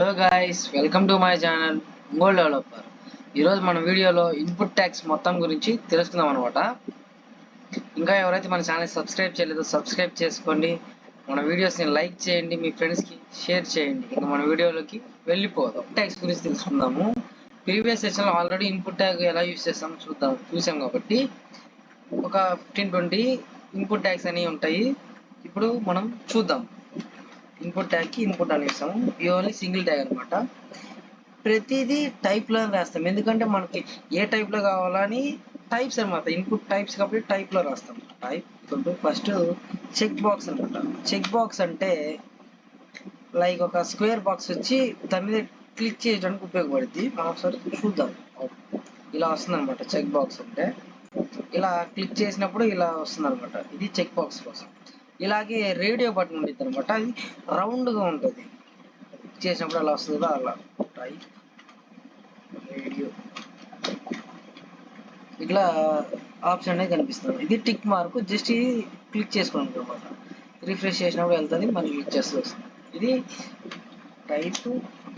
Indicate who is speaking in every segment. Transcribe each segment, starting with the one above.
Speaker 1: Hello guys, welcome to my channel gold developer. ఈరోజు మన వీడియోలో ఇన్పుట్ ట్యాక్స్ మొత్తం గురించి తెలుసుకుందాం అనమాట. ఇంకా ఎవరైతే మన ఛానల్ సబ్స్క్రైబ్ చేయలేదో సబ్స్క్రైబ్ చేసుకోండి. మన వీడియోస్ని లైక్ చేయండి, మీ ఫ్రెండ్స్కి షేర్ చేయండి. ఇంకా మన వీడియోలోకి వెళ్ళిపోదాం. ట్యాక్స్ గురించి తెలుసుకుందాము. ప్రీవియస్ సెషన్లో ఆల్రెడీ ఇన్పుట్ ట్యాగ్ ఎలా యూజ్ చేస్తాం చూసాం కాబట్టి ఒక 15-20 ఇన్పుట్ ట్యాగ్స్ అనేవి ఉంటాయి. ఇప్పుడు మనం చూద్దాం. ఇన్పుట్ ట్యాగ్ కి ఇన్పుట్ అని ఇస్తాము. ఇది ఓన్లీ సింగిల్ ట్యాగ్ అనమాట. ప్రతిదీ టైప్ లో రాస్తాం, ఎందుకంటే మనకి ఏ టైప్ లో కావాలని టైప్స్ అనమాట. ఇన్పుట్ టైప్స్ కాబట్టి టైప్ లో రాస్తాం. టైప్ ఫస్ట్ చెక్ బాక్స్ అనమాట. చెక్ బాక్స్ అంటే లైక్ ఒక స్క్వేర్ బాక్స్ వచ్చి దాని మీద క్లిక్ చేయడానికి ఉపయోగపడుద్ది. మనం ఒకసారి చూద్దాం. ఇలా వస్తుంది అనమాట చెక్ బాక్స్ అంటే. ఇలా క్లిక్ చేసినప్పుడు ఇలా వస్తుంది అనమాట. ఇది చెక్ బాక్స్ కోసం. ఇలాగే రేడియో బటన్ ఉంటుంది అనమాట. అది రౌండ్గా ఉంటుంది. చేసినప్పుడు అలా వస్తుంది కదా, అలా టైప్ రేడియో ఇట్లా ఆప్షన్ అనేది కనిపిస్తుంది. ఇది టిక్ మార్క్. జస్ట్ క్లిక్ చేసుకోండి అనమాట. రిఫ్రెష్ చేసినప్పుడు వెళ్తుంది, మళ్ళీ క్లిక్ చేస్తూ వస్తుంది. ఇది టైప్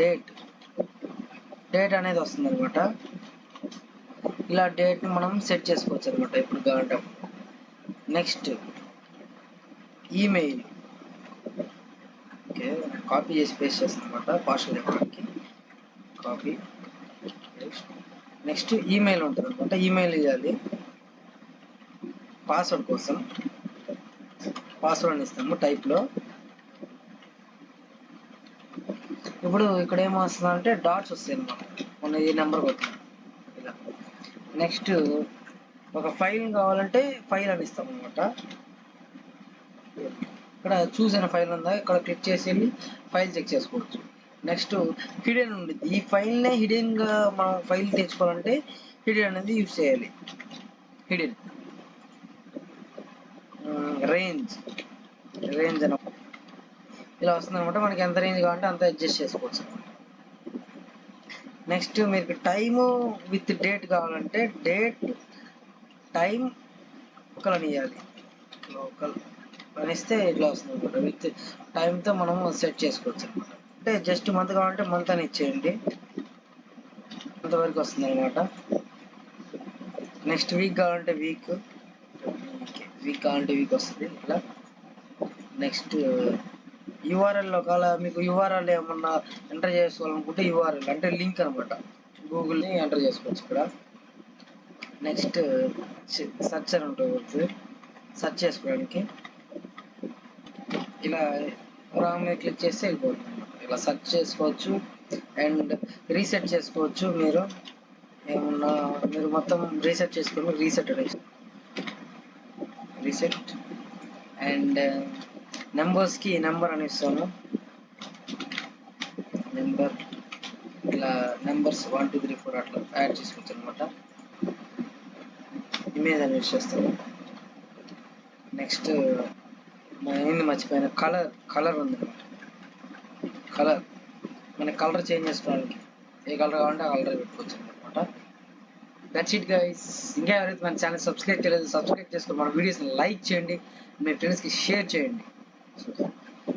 Speaker 1: డేట్ అనేది వస్తుంది అనమాట. ఇలా డేట్ని మనం సెట్ చేసుకోవచ్చు అనమాట ఇప్పుడు కావాలంటే. Next email. ఓకే, కాపీ చేసి పేస్ట్ చేస్తాను అనమాట పాస్వర్డ్ చెప్పడానికి. Copy paste. నెక్స్ట్ ఈమెయిల్ ఉంటుంది అనమాట. ఈమెయిల్ ఇవ్వాలి. పాస్వర్డ్ కోసం పాస్వర్డ్ ఇస్తాము టైప్లో. ఇప్పుడు ఇక్కడ ఏమొస్తుంది అంటే డాట్స్ వస్తాయి అనమాట. మన ఈ నెంబర్ కొట్టాం ఇలా. నెక్స్ట్ ఒక ఫైల్ కావాలంటే ఫైల్ అని ఇస్తాం అనమాట. ఇక్కడ చూసిన ఫైల్ ఉందా, ఇక్కడ క్లిక్ చేసి వెళ్ళి ఫైల్ చెక్ చేసుకోవచ్చు. నెక్స్ట్ హిడెన్ ఉండిద్ది. ఈ ఫైల్నే హిడెన్గా మనం ఫైల్ తెచ్చుకోవాలంటే హిడెన్ అనేది యూజ్ చేయాలి. హిడెన్ రేంజ్ అని ఇలా వస్తుంది అనమాట. మనకి ఎంత రేంజ్ కావాలంటే అంత అడ్జస్ట్ చేసుకోవచ్చు అనమాట. నెక్స్ట్ మీకు టైము విత్ డేట్ కావాలంటే డేట్ టైం లోకల్ అని ఇవ్వాలి. లోకల్ అనిస్తే ఇట్లా వస్తుంది అనమాట. విత్ టైంతో మనము సెట్ చేసుకోవచ్చు అనమాట. అంటే జస్ట్ మంత్ కావాలంటే మంత్ అని ఇచ్చేయండి, అంతవరకు వస్తుంది అనమాట. నెక్స్ట్ వీక్ కావాలంటే వీక్ కావాలంటే వీక్ వస్తుంది ఇట్లా. నెక్స్ట్ యూఆర్ఎల్ ఒకవేళ మీకు యూఆర్ఎల్ ఏమన్నా ఎంటర్ చేసుకోవాలనుకుంటే యూఆర్ఎల్ అంటే లింక్ అనమాట. గూగుల్ని ఎంటర్ చేసుకోవచ్చు ఇక్కడ. నెక్స్ట్ సెర్చ్ అని ఉంటుంది, సెర్చ్ చేసుకోవడానికి. ఇలా రాంగ్ మీద క్లిక్ చేస్తే వెళ్ళిపోతుంది అనమాట. ఇలా సెర్చ్ చేసుకోవచ్చు అండ్ రీసెట్ చేసుకోవచ్చు. మీరు ఏమన్నా మీరు మొత్తం రీసెట్ చేసుకోండి. రీసెట్ అండ్ నెంబర్స్కి నెంబర్ అని ఇస్తాను. నెంబర్ ఇలా నెంబర్స్ 1 2 3 4 అట్లా యాడ్ చేసుకోవచ్చు అనమాట. ఇమేజ్ అని యూజ్ చేస్తాను. నెక్స్ట్ ఏంది మర్చిపోయిన, కలర్ ఉంది అనమాట. కలర్ మన కలర్ చేంజ్ చేసుకోవడానికి ఏ కలర్ కావాలంటే ఆ కలర్ పెట్టుకోవచ్చు అనమాట. That's it guys. ఇంకా ఎవరైతే మన ఛానల్ సబ్స్క్రైబ్ చేయలేదు సబ్స్క్రైబ్ చేసుకొని మన వీడియోస్ని లైక్ చేయండి, మీ ఫ్రెండ్స్కి షేర్ చేయండి.